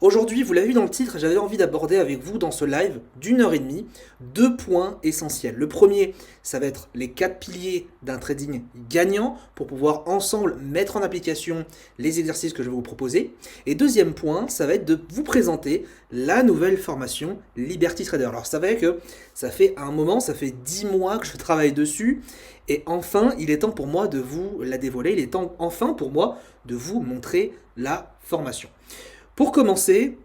Aujourd'hui, vous l'avez vu dans le titre, j'avais envie d'aborder avec vous dans ce live d'1 heure et demie 2 points essentiels. Le premier, ça va être les 4 piliers d'un trading gagnant pour pouvoir ensemble mettre en application les exercices que je vais vous proposer. Et deuxième point, ça va être de vous présenter la nouvelle formation Liberty Trader. Alors, c'est vrai que ça fait un moment, ça fait 10 mois que je travaille dessus. Et enfin, il est temps pour moi de vous la dévoiler. Il est temps enfin pour moi de vous montrer la formation. Pour commencer,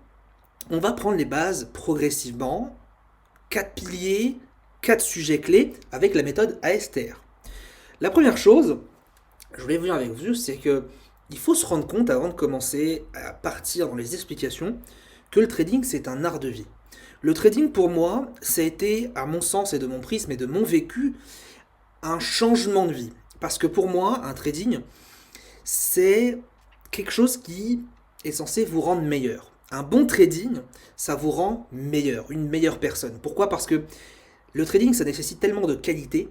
on va prendre les bases progressivement, 4 piliers, 4 sujets clés avec la méthode ASTR. La première chose, je voulais venir avec vous, c'est que il faut se rendre compte avant de commencer à partir dans les explications que le trading c'est un art de vie. Le trading pour moi, ça a été, à mon sens et de mon prisme et de mon vécu, un changement de vie. Parce que pour moi, un trading, c'est quelque chose qui est censé vous rendre meilleur. Un bon trading, ça vous rend meilleur, une meilleure personne. Pourquoi? Parce que le trading, ça nécessite tellement de qualité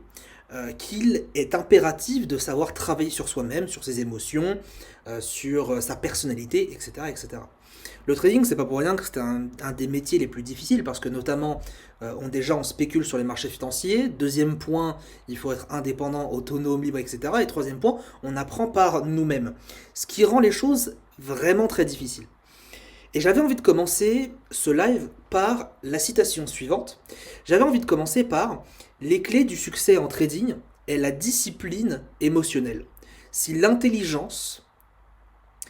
qu'il est impératif de savoir travailler sur soi-même, sur ses émotions, sur sa personnalité, etc., etc. Le trading, c'est pas pour rien que c'est un des métiers les plus difficiles parce que notamment, déjà on spécule sur les marchés financiers. Deuxième point, il faut être indépendant, autonome, libre, etc. Et troisième point, on apprend par nous-mêmes. Ce qui rend les choses vraiment très difficiles. Et j'avais envie de commencer ce live par la citation suivante. J'avais envie de commencer par les clés du succès en trading est la discipline émotionnelle. Si l'intelligence,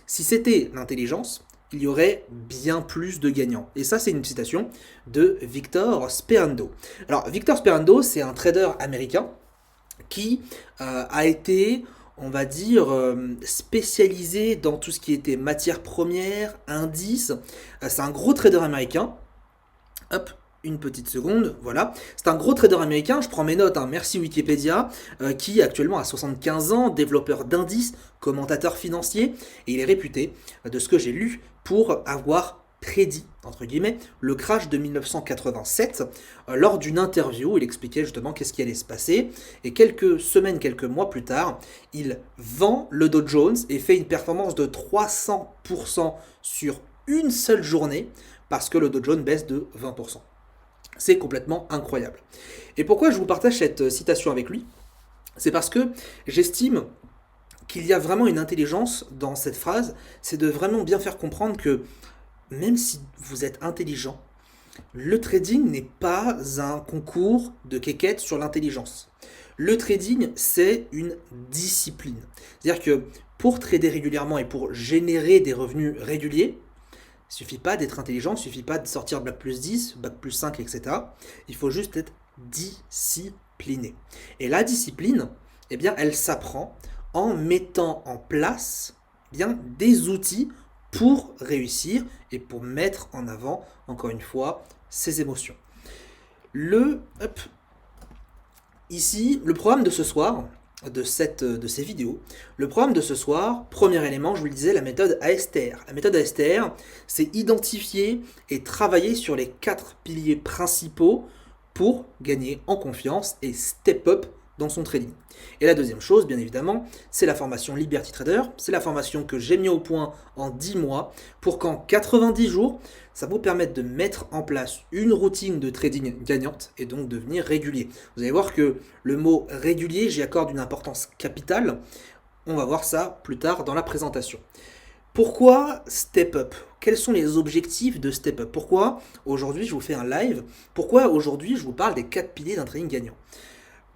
si c'était l'intelligence, il y aurait bien plus de gagnants. Et ça, c'est une citation de Victor Sperando. Alors, Victor Sperando, c'est un trader américain qui a été, on va dire, spécialisé dans tout ce qui était matières premières, indices. C'est un gros trader américain. Hop, une petite seconde, voilà. C'est un gros trader américain, je prends mes notes, hein, merci Wikipédia, qui actuellement a 75 ans, développeur d'indices, commentateur financier, et il est réputé, de ce que j'ai lu, pour avoir prédit, entre guillemets, le crash de 1987. Lors d'une interview, il expliquait justement qu'est-ce qui allait se passer, et quelques semaines, quelques mois plus tard, il vend le Dow Jones et fait une performance de 300% sur une seule journée, parce que le Dow Jones baisse de 20%. C'est complètement incroyable. Et pourquoi je vous partage cette citation avec lui? C'est parce que j'estime qu'il y a vraiment une intelligence dans cette phrase, c'est de vraiment bien faire comprendre que même si vous êtes intelligent, le trading n'est pas un concours de quéquette sur l'intelligence. Le trading, c'est une discipline. C'est-à-dire que pour trader régulièrement et pour générer des revenus réguliers, il ne suffit pas d'être intelligent, il ne suffit pas de sortir bac plus 10, bac plus 5, etc. Il faut juste être discipliné. Et la discipline, eh bien, elle s'apprend en mettant en place bien, des outils pour réussir et pour mettre en avant, encore une fois, ses émotions. Ici, le programme de ce soir, de ces vidéos. Le programme de ce soir, premier élément, je vous le disais, la méthode ASTR. La méthode ASTR, c'est identifier et travailler sur les 4 piliers principaux pour gagner en confiance et step up dans son trading. Et la deuxième chose, bien évidemment, c'est la formation Liberty Trader. C'est la formation que j'ai mis au point en 10 mois pour qu'en 90 jours, ça vous permette de mettre en place une routine de trading gagnante et donc devenir régulier. Vous allez voir que le mot régulier, j'y accorde une importance capitale. On va voir ça plus tard dans la présentation. Pourquoi Step Up? Quels sont les objectifs de Step Up? Pourquoi aujourd'hui je vous fais un live? Pourquoi aujourd'hui je vous parle des 4 piliers d'un trading gagnant?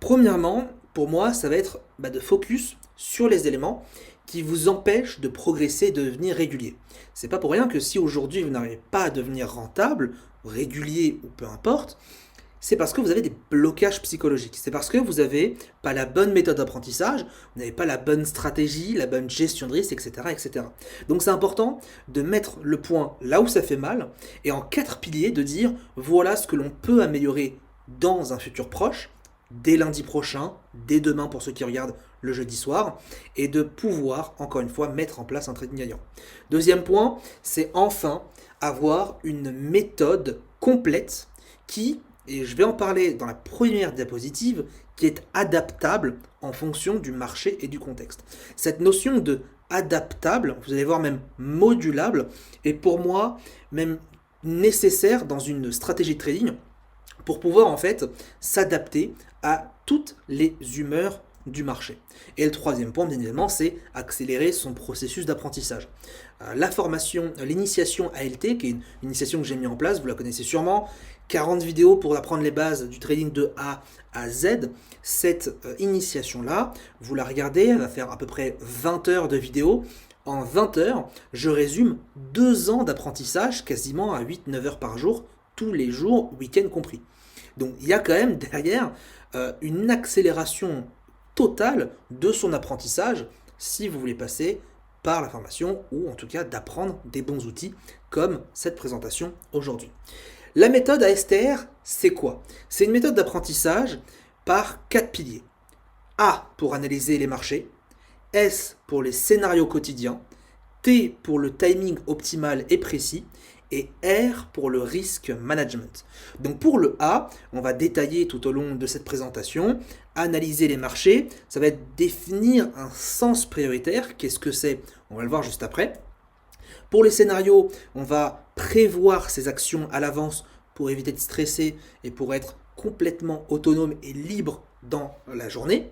Premièrement, pour moi, ça va être de focus sur les éléments qui vous empêchent de progresser et de devenir régulier. C'est pas pour rien que si aujourd'hui vous n'arrivez pas à devenir rentable, régulier ou peu importe, c'est parce que vous avez des blocages psychologiques. C'est parce que vous n'avez pas la bonne méthode d'apprentissage, vous n'avez pas la bonne stratégie, la bonne gestion de risque, etc., etc. Donc c'est important de mettre le point là où ça fait mal et en 4 piliers de dire voilà ce que l'on peut améliorer dans un futur proche, dès lundi prochain, dès demain pour ceux qui regardent le jeudi soir, et de pouvoir, encore une fois, mettre en place un trading gagnant. Deuxième point, c'est enfin avoir une méthode complète qui, et je vais en parler dans la première diapositive, qui est adaptable en fonction du marché et du contexte. Cette notion de adaptable, vous allez voir même modulable, et pour moi même nécessaire dans une stratégie de trading pour pouvoir en fait s'adapter à toutes les humeurs du marché. Et le troisième point, bien évidemment, c'est accélérer son processus d'apprentissage. La formation, l'initiation ALT, qui est une initiation que j'ai mis en place, vous la connaissez sûrement, 40 vidéos pour apprendre les bases du trading de A à Z. Cette initiation-là, vous la regardez, elle va faire à peu près 20 heures de vidéo. En 20 heures, je résume 2 ans d'apprentissage, quasiment à 8-9 heures par jour, tous les jours, week-end compris. Donc il y a quand même derrière une accélération totale de son apprentissage si vous voulez passer par la formation ou en tout cas d'apprendre des bons outils comme cette présentation aujourd'hui. La méthode ASTR, c'est quoi? C'est une méthode d'apprentissage par 4 piliers. A pour analyser les marchés, S pour les scénarios quotidiens, T pour le timing optimal et précis, et R pour le risk management. Donc pour le A, on va détailler tout au long de cette présentation, analyser les marchés, ça va être définir un sens prioritaire, qu'est-ce que c'est? On va le voir juste après. Pour les scénarios, on va prévoir ses actions à l'avance pour éviter de stresser et pour être complètement autonome et libre dans la journée.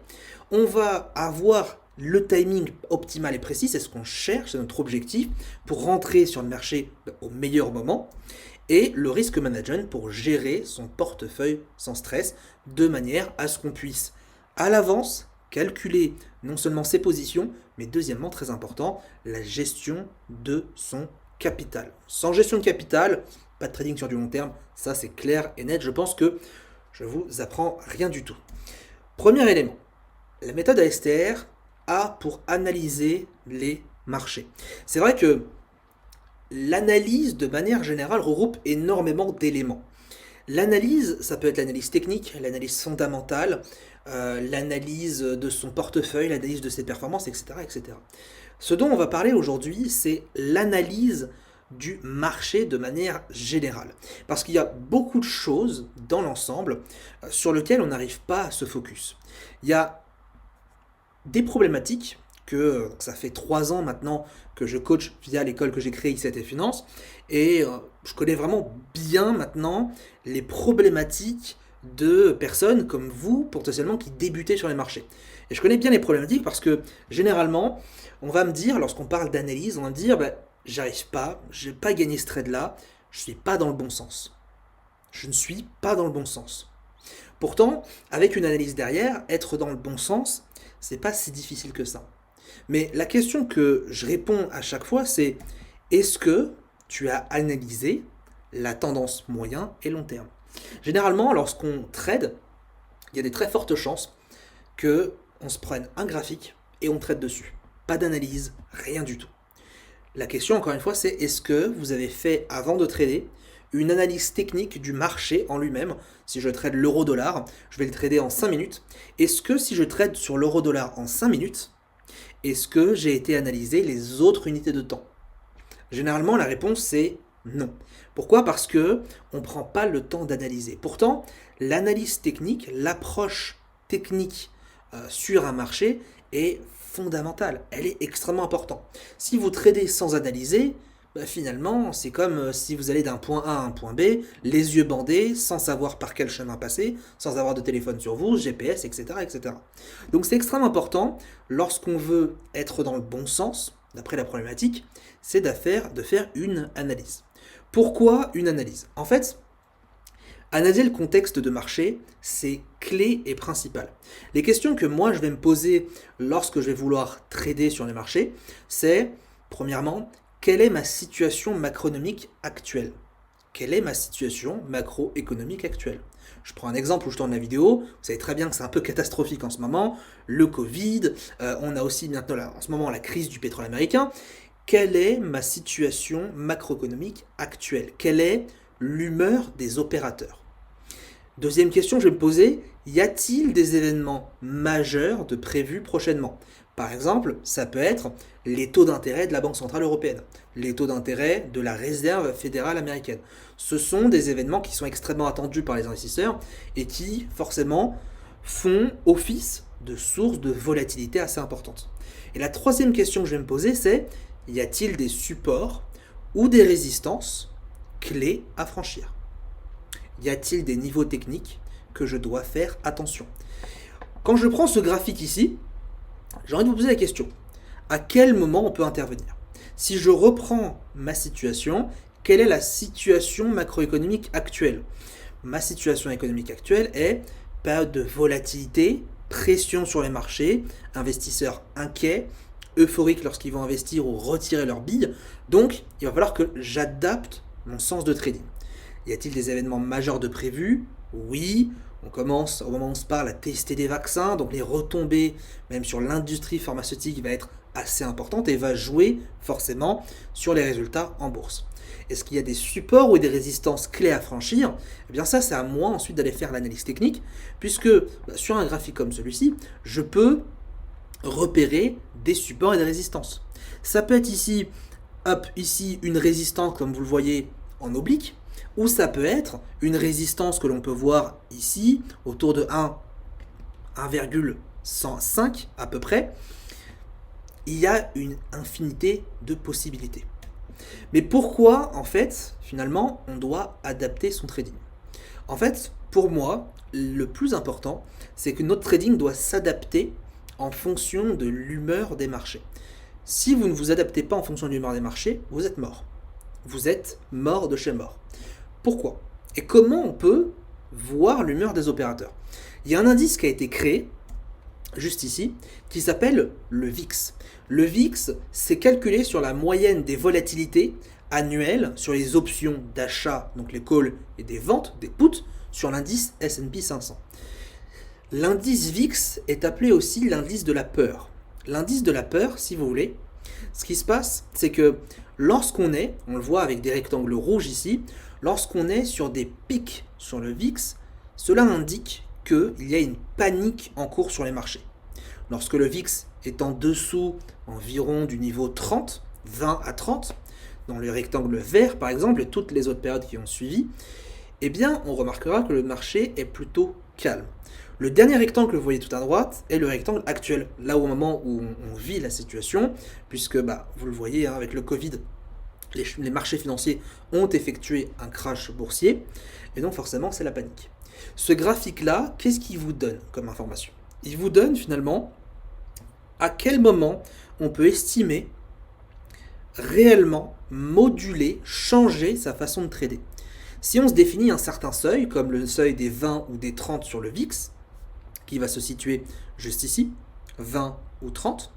On va avoir le timing optimal et précis, c'est ce qu'on cherche, c'est notre objectif pour rentrer sur le marché au meilleur moment. Et le risk management pour gérer son portefeuille sans stress de manière à ce qu'on puisse à l'avance calculer non seulement ses positions, mais deuxièmement, très important, la gestion de son capital. Sans gestion de capital, pas de trading sur du long terme, ça c'est clair et net, je pense que je vous apprends rien du tout. Premier élément, la méthode ASTR a pour analyser les marchés. C'est vrai que l'analyse, de manière générale, regroupe énormément d'éléments. L'analyse, ça peut être l'analyse technique, l'analyse fondamentale, l'analyse de son portefeuille, l'analyse de ses performances, etc., etc. Ce dont on va parler aujourd'hui, c'est l'analyse du marché de manière générale. Parce qu'il y a beaucoup de choses dans l'ensemble sur lesquelles on n'arrive pas à se focus. Il y a des problématiques que ça fait 3 ans maintenant que je coach via l'école que j'ai créée X7 et Finance, et je connais vraiment bien maintenant les problématiques de personnes comme vous, potentiellement, qui débutaient sur les marchés. Et je connais bien les problématiques parce que, généralement, on va me dire, lorsqu'on parle d'analyse, on va me dire, j'arrive pas, je n'ai pas gagné ce trade-là, je ne suis pas dans le bon sens. Je ne suis pas dans le bon sens. Pourtant, avec une analyse derrière, être dans le bon sens, c'est pas si difficile que ça. Mais la question que je réponds à chaque fois, c'est est-ce que tu as analysé la tendance moyen et long terme? Généralement, lorsqu'on trade, il y a des très fortes chances qu'on se prenne un graphique et on trade dessus. Pas d'analyse, rien du tout. La question, encore une fois, c'est est-ce que vous avez fait, avant de trader, une analyse technique du marché en lui-même? Si je trade l'euro-dollar, je vais le trader en 5 minutes. Est-ce que si je trade sur l'euro-dollar en 5 minutes, est-ce que j'ai été analyser les autres unités de temps? Généralement, la réponse c'est non. Pourquoi? Parce que on ne prend pas le temps d'analyser. Pourtant, l'analyse technique, l'approche technique sur un marché est fondamentale. Elle est extrêmement importante. Si vous tradez sans analyser, finalement, c'est comme si vous allez d'un point A à un point B, les yeux bandés, sans savoir par quel chemin passer, sans avoir de téléphone sur vous, GPS, etc. etc. Donc c'est extrêmement important, lorsqu'on veut être dans le bon sens, d'après la problématique, c'est de faire une analyse. Pourquoi une analyse? En fait, analyser le contexte de marché, c'est clé et principal. Les questions que moi je vais me poser lorsque je vais vouloir trader sur les marchés, c'est, premièrement, quelle est ma situation macroéconomique actuelle? Quelle est ma situation macroéconomique actuelle? Je prends un exemple où je tourne la vidéo. Vous savez très bien que c'est un peu catastrophique en ce moment. Le Covid, on a aussi maintenant en ce moment la crise du pétrole américain. Quelle est ma situation macroéconomique actuelle? Quelle est l'humeur des opérateurs? Deuxième question que je vais me poser, y a-t-il des événements majeurs de prévus prochainement? Par exemple, ça peut être les taux d'intérêt de la Banque Centrale Européenne, les taux d'intérêt de la Réserve Fédérale Américaine. Ce sont des événements qui sont extrêmement attendus par les investisseurs et qui, forcément, font office de sources de volatilité assez importantes. Et la troisième question que je vais me poser, c'est y a-t-il des supports ou des résistances clés à franchir? Y a-t-il des niveaux techniques que je dois faire attention? Quand je prends ce graphique ici, j'ai envie de vous poser la question. À quel moment on peut intervenir? Si je reprends ma situation, quelle est la situation macroéconomique actuelle? Ma situation économique actuelle est période de volatilité, pression sur les marchés, investisseurs inquiets, euphoriques lorsqu'ils vont investir ou retirer leurs billes. Donc, il va falloir que j'adapte mon sens de trading. Y a-t-il des événements majeurs de prévus? Oui. On commence, au moment où on se parle, à tester des vaccins. Donc, les retombées, même sur l'industrie pharmaceutique, va être assez importante et va jouer forcément sur les résultats en bourse. Est-ce qu'il y a des supports ou des résistances clés à franchir? Eh bien ça, c'est à moi ensuite d'aller faire l'analyse technique, puisque sur un graphique comme celui-ci, je peux repérer des supports et des résistances. Ça peut être ici, ici une résistance comme vous le voyez en oblique, ou ça peut être une résistance que l'on peut voir ici, autour de 1,105 à peu près. Il y a une infinité de possibilités. Mais pourquoi, en fait, finalement, on doit adapter son trading? En fait, pour moi, le plus important, c'est que notre trading doit s'adapter en fonction de l'humeur des marchés. Si vous ne vous adaptez pas en fonction de l'humeur des marchés, vous êtes mort. Vous êtes mort de chez mort. Pourquoi? Et comment on peut voir l'humeur des opérateurs? Il y a un indice qui a été créé, juste ici, qui s'appelle le VIX. Le VIX, c'est calculé sur la moyenne des volatilités annuelles sur les options d'achat, donc les calls et des ventes, des puts, sur l'indice S&P 500. L'indice VIX est appelé aussi l'indice de la peur. L'indice de la peur, si vous voulez, ce qui se passe, c'est que lorsqu'on est, on le voit avec des rectangles rouges ici, lorsqu'on est sur des pics sur le VIX, cela indique qu'il y a une panique en cours sur les marchés. Lorsque le VIX est en dessous environ du niveau 30, 20 à 30, dans le rectangle vert par exemple, et toutes les autres périodes qui ont suivi, eh bien on remarquera que le marché est plutôt calme. Le dernier rectangle que vous voyez tout à droite est le rectangle actuel, là au moment où on vit la situation, puisque vous le voyez avec le Covid, les marchés financiers ont effectué un crash boursier, et donc forcément c'est la panique. Ce graphique-là, qu'est-ce qu'il vous donne comme information? Il vous donne finalement à quel moment on peut estimer réellement moduler, changer sa façon de trader. Si on se définit un certain seuil, comme le seuil des 20 ou des 30 sur le VIX, qui va se situer juste ici, 20 ou 30,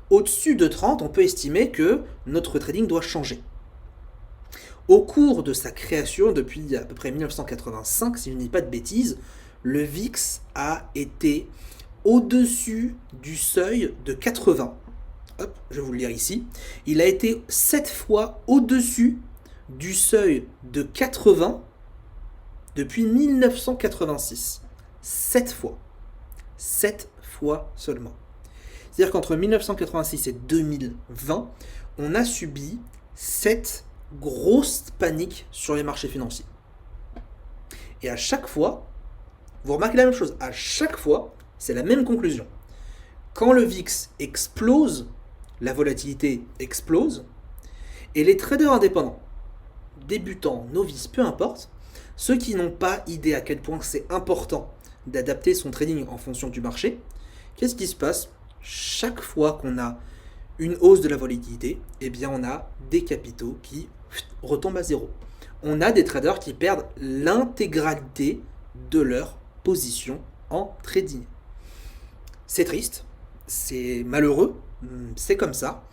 au-dessus de 30, on peut estimer que notre trading doit changer. Au cours de sa création, depuis à peu près 1985, si je ne dis pas de bêtises, le VIX a été au-dessus du seuil de 80. Hop, je vais vous le lire ici. Il a été 7 fois au-dessus du seuil de 80 depuis 1986. 7 fois. 7 fois seulement. C'est-à-dire qu'entre 1986 et 2020, on a subi 7 grosses paniques sur les marchés financiers. Et à chaque fois, vous remarquez la même chose, à chaque fois, c'est la même conclusion. Quand le VIX explose, la volatilité explose, et les traders indépendants, débutants, novices, peu importe, ceux qui n'ont pas idée à quel point c'est important d'adapter son trading en fonction du marché, qu'est-ce qui se passe? Chaque fois qu'on a une hausse de la volatilité, eh bien on a des capitaux qui retombent à zéro. On a des traders qui perdent l'intégralité de leur position en trading. C'est triste, c'est malheureux, c'est comme ça.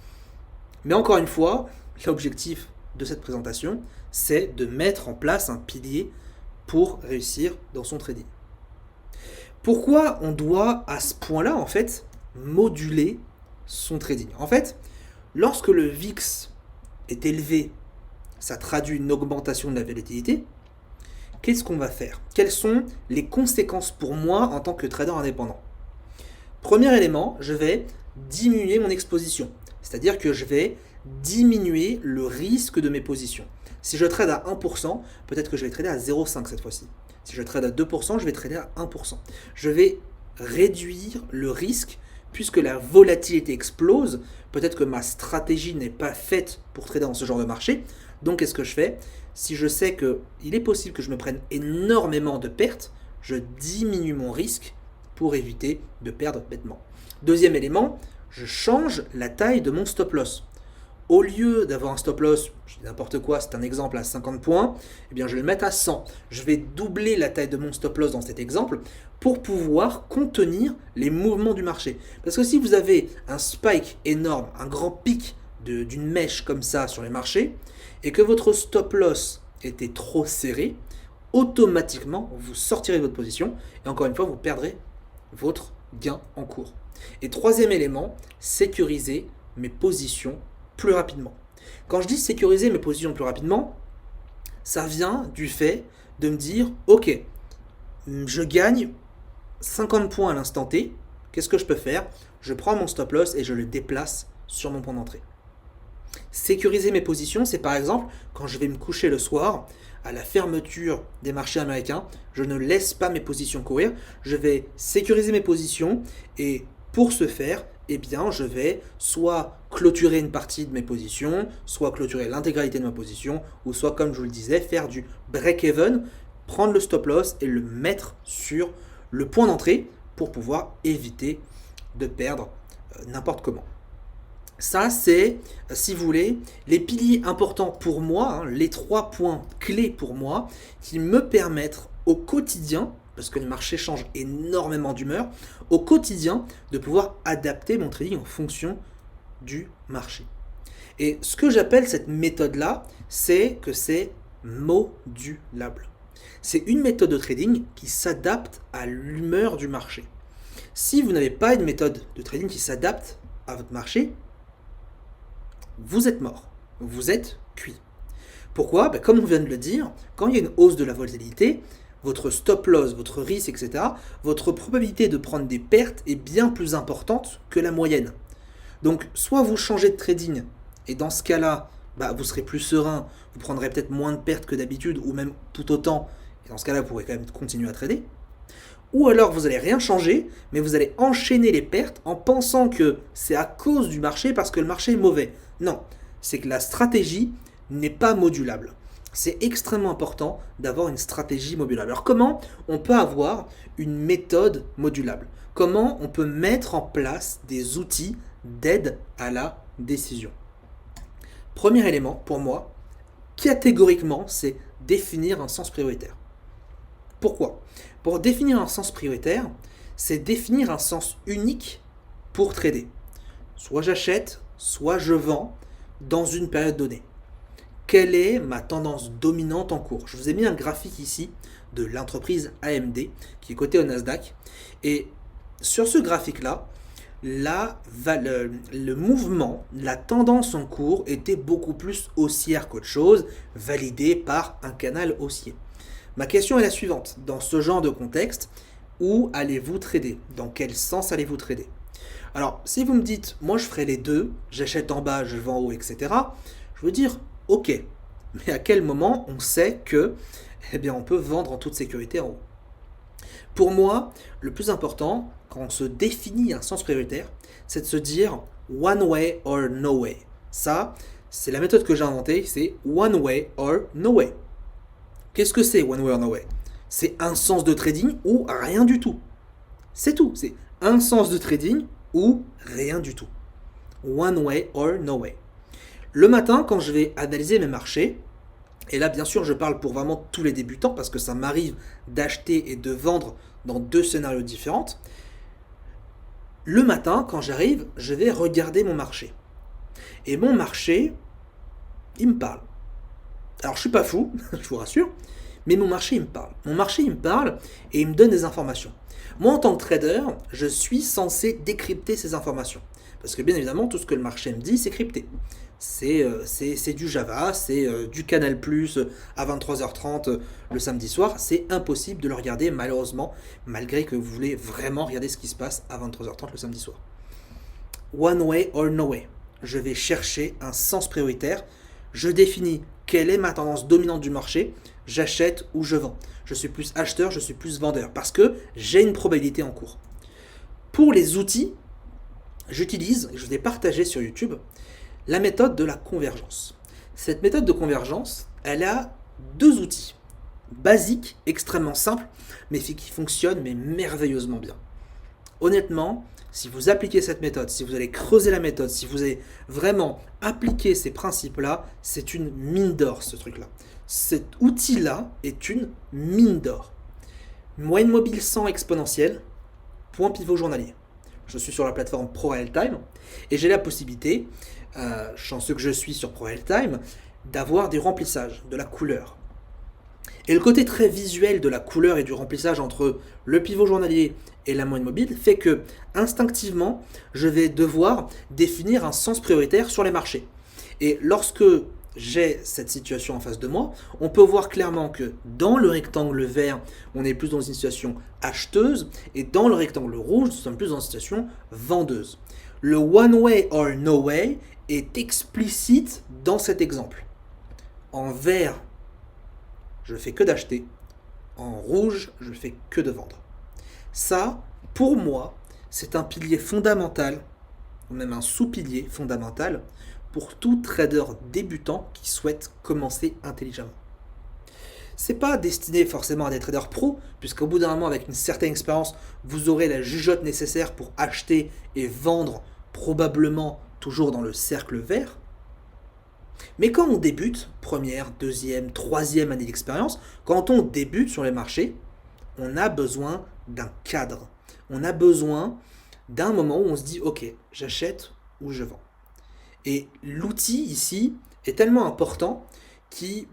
Mais encore une fois, l'objectif de cette présentation, c'est de mettre en place un pilier pour réussir dans son trading. Pourquoi on doit à ce point-là, en fait, moduler son trading? En fait, lorsque le VIX est élevé, ça traduit une augmentation de la volatilité. Qu'est-ce qu'on va faire? Quelles sont les conséquences pour moi en tant que trader indépendant? Premier élément, je vais diminuer mon exposition. C'est-à-dire que je vais diminuer le risque de mes positions. Si je trade à 1%, peut-être que je vais trader à 0,5 cette fois-ci. Si je trade à 2%, je vais trader à 1%. Je vais réduire le risque puisque la volatilité explose. Peut-être que ma stratégie n'est pas faite pour trader dans ce genre de marché. Donc qu'est-ce que je fais? Si je sais qu'il est possible que je me prenne énormément de pertes, je diminue mon risque pour éviter de perdre bêtement. Deuxième élément, je change la taille de mon stop loss. Au lieu d'avoir un stop loss, je dis n'importe quoi, c'est un exemple à 50 points, eh bien je vais le mettre à 100. Je vais doubler la taille de mon stop loss dans cet exemple pour pouvoir contenir les mouvements du marché. Parce que si vous avez un spike énorme, un grand pic d'une mèche comme ça sur les marchés, et que votre stop loss était trop serré, automatiquement vous sortirez de votre position et encore une fois vous perdrez votre gain en cours. Et troisième élément, sécuriser mes positions plus rapidement. Quand je dis sécuriser mes positions plus rapidement, ça vient du fait de me dire, ok, je gagne 50 points à l'instant T, qu'est-ce que je peux faire? Je prends mon stop loss et je le déplace sur mon point d'entrée. Sécuriser mes positions, c'est par exemple quand je vais me coucher le soir, à la fermeture des marchés américains, je ne laisse pas mes positions courir, je vais sécuriser mes positions et pour ce faire, eh bien, je vais soit clôturer une partie de mes positions, soit clôturer l'intégralité de ma position, ou soit, comme je vous le disais, faire du break-even, prendre le stop loss et le mettre sur le point d'entrée pour pouvoir éviter de perdre n'importe comment. Ça, c'est, si vous voulez, les piliers importants pour moi, les 3 points clés pour moi, qui me permettent au quotidien, parce que le marché change énormément d'humeur, au quotidien, de pouvoir adapter mon trading en fonction du marché. Et ce que j'appelle cette méthode-là, c'est que c'est modulable. C'est une méthode de trading qui s'adapte à l'humeur du marché. Si vous n'avez pas une méthode de trading qui s'adapte à votre marché, vous êtes mort, vous êtes cuit. Pourquoi? Comme on vient de le dire, quand il y a une hausse de la volatilité, votre stop loss, votre risque, etc., votre probabilité de prendre des pertes est bien plus importante que la moyenne. Donc, soit vous changez de trading, et dans ce cas-là, vous serez plus serein, vous prendrez peut-être moins de pertes que d'habitude, ou même tout autant, et dans ce cas-là, vous pourrez quand même continuer à trader. Ou alors, vous n'allez rien changer, mais vous allez enchaîner les pertes en pensant que c'est à cause du marché parce que le marché est mauvais. Non, c'est que la stratégie n'est pas modulable. C'est extrêmement important d'avoir une stratégie modulable. Alors comment on peut avoir une méthode modulable? Comment on peut mettre en place des outils d'aide à la décision? Premier élément pour moi, catégoriquement, c'est définir un sens prioritaire. Pourquoi? Pour définir un sens prioritaire, c'est définir un sens unique pour trader. Soit j'achète, soit je vends dans une période donnée. Quelle est ma tendance dominante en cours? Je vous ai mis un graphique ici de l'entreprise AMD qui est cotée au Nasdaq. Et sur ce graphique-là, le mouvement, la tendance en cours était beaucoup plus haussière qu'autre chose, validée par un canal haussier. Ma question est la suivante. Dans ce genre de contexte, où allez-vous trader? Dans quel sens allez-vous trader? Alors, si vous me dites, moi je ferai les deux, j'achète en bas, je vends en haut, etc., je veux dire, ok, mais à quel moment on sait que, on peut vendre en toute sécurité en haut? Pour moi, le plus important, quand on se définit un sens prioritaire, c'est de se dire one way or no way. Ça, c'est la méthode que j'ai inventée, c'est one way or no way. Qu'est-ce que c'est one way or no way? C'est un sens de trading ou rien du tout. C'est tout, c'est un sens de trading ou rien du tout. One way or no way. Le matin, quand je vais analyser mes marchés, et là bien sûr je parle pour vraiment tous les débutants parce que ça m'arrive d'acheter et de vendre dans 2 scénarios différents. Le matin, quand j'arrive, je vais regarder mon marché. Et mon marché, il me parle. Alors je suis pas fou, je vous rassure, mais mon marché il me parle. Mon marché il me parle et il me donne des informations. Moi en tant que trader, je suis censé décrypter ces informations. Parce que bien évidemment, tout ce que le marché me dit, c'est crypté. C'est du Java, c'est du Canal+, à 23h30 le samedi soir. C'est impossible de le regarder malheureusement, malgré que vous voulez vraiment regarder ce qui se passe à 23h30 le samedi soir. One way or no way. Je vais chercher un sens prioritaire. Je définis quelle est ma tendance dominante du marché. J'achète ou je vends. Je suis plus acheteur, je suis plus vendeur. Parce que j'ai une probabilité en cours. Pour les outils, j'utilise, je vous ai partagé sur YouTube, la méthode de la convergence. Cette méthode de convergence, elle a deux outils basiques, extrêmement simples, mais qui fonctionnent merveilleusement bien. Honnêtement, si vous appliquez cette méthode, si vous allez creuser la méthode, si vous allez vraiment appliquer ces principes-là, c'est une mine d'or ce truc-là. Cet outil-là est une mine d'or. Moyenne mobile 100 exponentielle, point pivot journalier. Je suis sur la plateforme ProRealTime et j'ai la possibilité, chanceux que je suis sur ProRealTime, d'avoir des remplissages, de la couleur. Et le côté très visuel de la couleur et du remplissage entre le pivot journalier et la moyenne mobile fait que, instinctivement, je vais devoir définir un sens prioritaire sur les marchés. Et lorsque j'ai cette situation en face de moi, on peut voir clairement que dans le rectangle vert, on est plus dans une situation acheteuse, et dans le rectangle rouge, nous sommes plus dans une situation vendeuse. Le one way or no way est explicite dans cet exemple. En vert, je fais que d'acheter. En rouge, je fais que de vendre. Ça, pour moi, c'est un pilier fondamental, ou même un sous-pilier fondamental, pour tout trader débutant qui souhaite commencer intelligemment. C'est pas destiné forcément à des traders pros, puisqu'au bout d'un moment, avec une certaine expérience, vous aurez la jugeote nécessaire pour acheter et vendre, probablement toujours dans le cercle vert. Mais quand on débute, première, deuxième, troisième année d'expérience, quand on débute sur les marchés, on a besoin d'un cadre. On a besoin d'un moment où on se dit « Ok, j'achète ou je vends ». Et l'outil ici est tellement important qui,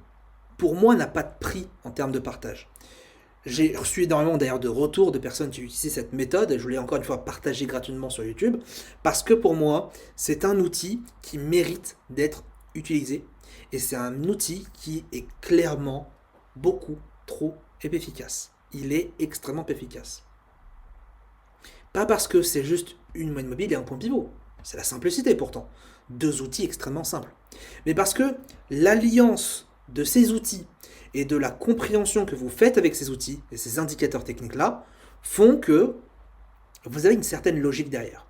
pour moi, n'a pas de prix en termes de partage. J'ai reçu énormément d'ailleurs de retours de personnes qui utilisent cette méthode et je voulais encore une fois partager gratuitement sur YouTube parce que pour moi, c'est un outil qui mérite d'être utilisé et c'est un outil qui est clairement beaucoup trop efficace. Il est extrêmement efficace. Pas parce que c'est juste une moyenne mobile et un point pivot. C'est la simplicité pourtant. Deux outils extrêmement simples. Mais parce que l'alliance de ces outils et de la compréhension que vous faites avec ces outils et ces indicateurs techniques-là font que vous avez une certaine logique derrière.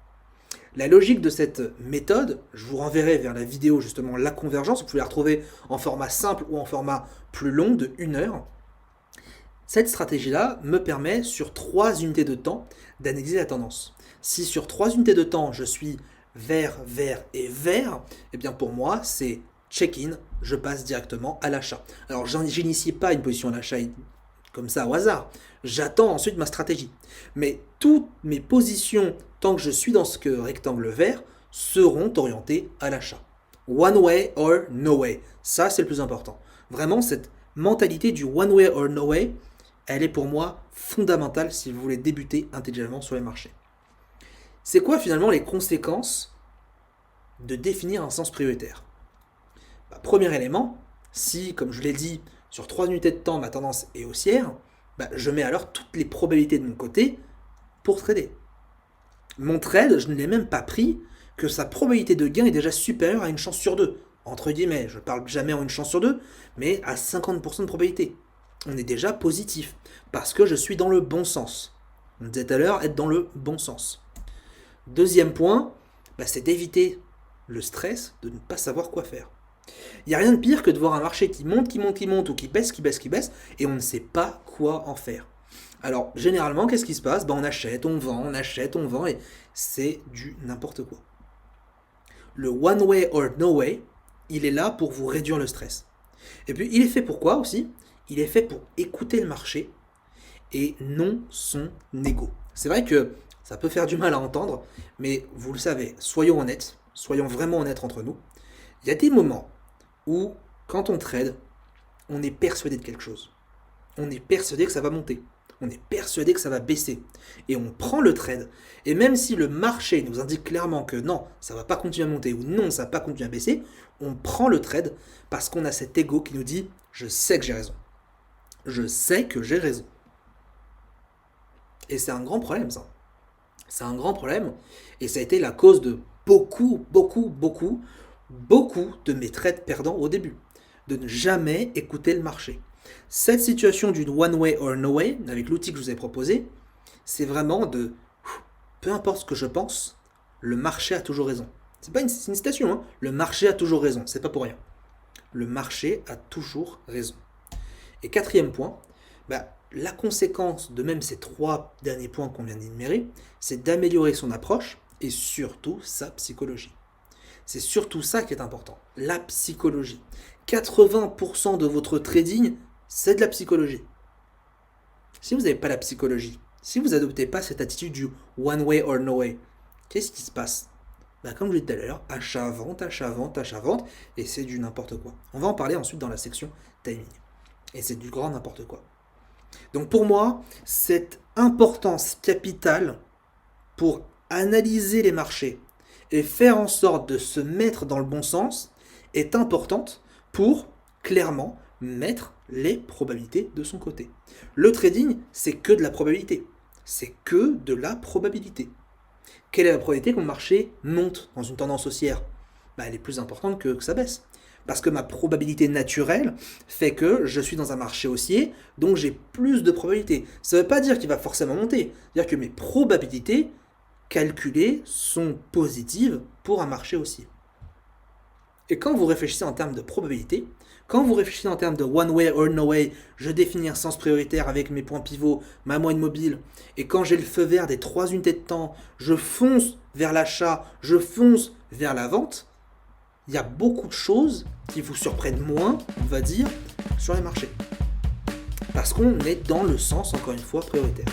La logique de cette méthode, je vous renverrai vers la vidéo justement La Convergence, vous pouvez la retrouver en format simple ou en format plus long de 1 heure. Cette stratégie-là me permet sur 3 unités de temps d'analyser la tendance. Si sur 3 unités de temps je suis vert, vert et vert, eh bien pour moi c'est check-in, je passe directement à l'achat. Alors j'initie pas une position à l'achat comme ça au hasard, j'attends ensuite ma stratégie. Mais toutes mes positions, tant que je suis dans ce rectangle vert, seront orientées à l'achat. One way or no way, ça c'est le plus important. Vraiment cette mentalité du one way or no way, elle est pour moi fondamentale si vous voulez débuter intelligemment sur les marchés. C'est quoi finalement les conséquences de définir un sens prioritaire ? Premier élément, si, comme je l'ai dit, sur 3 unités de temps, ma tendance est haussière, je mets alors toutes les probabilités de mon côté pour trader. Mon trade, je ne l'ai même pas pris que sa probabilité de gain est déjà supérieure à une chance sur 2. Entre guillemets, je ne parle jamais en une chance sur 2, mais à 50% de probabilité. On est déjà positif, parce que je suis dans le bon sens. On disait tout à l'heure, être dans le bon sens. Deuxième point, c'est d'éviter le stress de ne pas savoir quoi faire. Il n'y a rien de pire que de voir un marché qui monte, qui monte, qui monte, ou qui baisse, et on ne sait pas quoi en faire. Alors, généralement, qu'est-ce qui se passe ? On achète, on vend, et c'est du n'importe quoi. Le one way or no way, il est là pour vous réduire le stress. Et puis, il est fait pour quoi aussi ? Il est fait pour écouter le marché et non son ego. C'est vrai que ça peut faire du mal à entendre, mais vous le savez, soyons honnêtes, soyons vraiment honnêtes entre nous. Il y a des moments où, quand on trade, on est persuadé de quelque chose. On est persuadé que ça va monter. On est persuadé que ça va baisser. Et on prend le trade. Et même si le marché nous indique clairement que non, ça ne va pas continuer à monter ou non, ça ne va pas continuer à baisser, on prend le trade parce qu'on a cet ego qui nous dit « je sais que j'ai raison ». Je sais que j'ai raison. Et c'est un grand problème, ça. C'est un grand problème. Et ça a été la cause de beaucoup de mes trades perdants au début. De ne jamais écouter le marché. Cette situation d'une one way or no way, avec l'outil que je vous ai proposé, c'est vraiment de peu importe ce que je pense, le marché a toujours raison. C'est une citation, hein. Le marché a toujours raison, c'est pas pour rien. Le marché a toujours raison. Et quatrième point, la conséquence de même ces 3 derniers points qu'on vient d'énumérer, c'est d'améliorer son approche et surtout sa psychologie. C'est surtout ça qui est important, la psychologie. 80% de votre trading, c'est de la psychologie. Si vous n'avez pas la psychologie, si vous n'adoptez pas cette attitude du one way or no way, qu'est-ce qui se passe? Comme je l'ai dit tout à l'heure, achat, vente, et c'est du n'importe quoi. On va en parler ensuite dans la section timing. Et c'est du grand n'importe quoi. Donc pour moi, cette importance capitale pour analyser les marchés et faire en sorte de se mettre dans le bon sens est importante pour clairement mettre les probabilités de son côté. Le trading, c'est que de la probabilité. C'est que de la probabilité. Quelle est la probabilité que mon marché monte dans une tendance haussière? Elle est plus importante que ça baisse. Parce que ma probabilité naturelle fait que je suis dans un marché haussier, donc j'ai plus de probabilités. Ça ne veut pas dire qu'il va forcément monter. C'est-à-dire que mes probabilités calculées sont positives pour un marché haussier. Et quand vous réfléchissez en termes de probabilité, quand vous réfléchissez en termes de one way or no way, je définis un sens prioritaire avec mes points pivots, ma moyenne mobile, et quand j'ai le feu vert des 3 unités de temps, je fonce vers l'achat, je fonce vers la vente, il y a beaucoup de choses qui vous surprennent moins, on va dire, sur les marchés. Parce qu'on est dans le sens, encore une fois, prioritaire.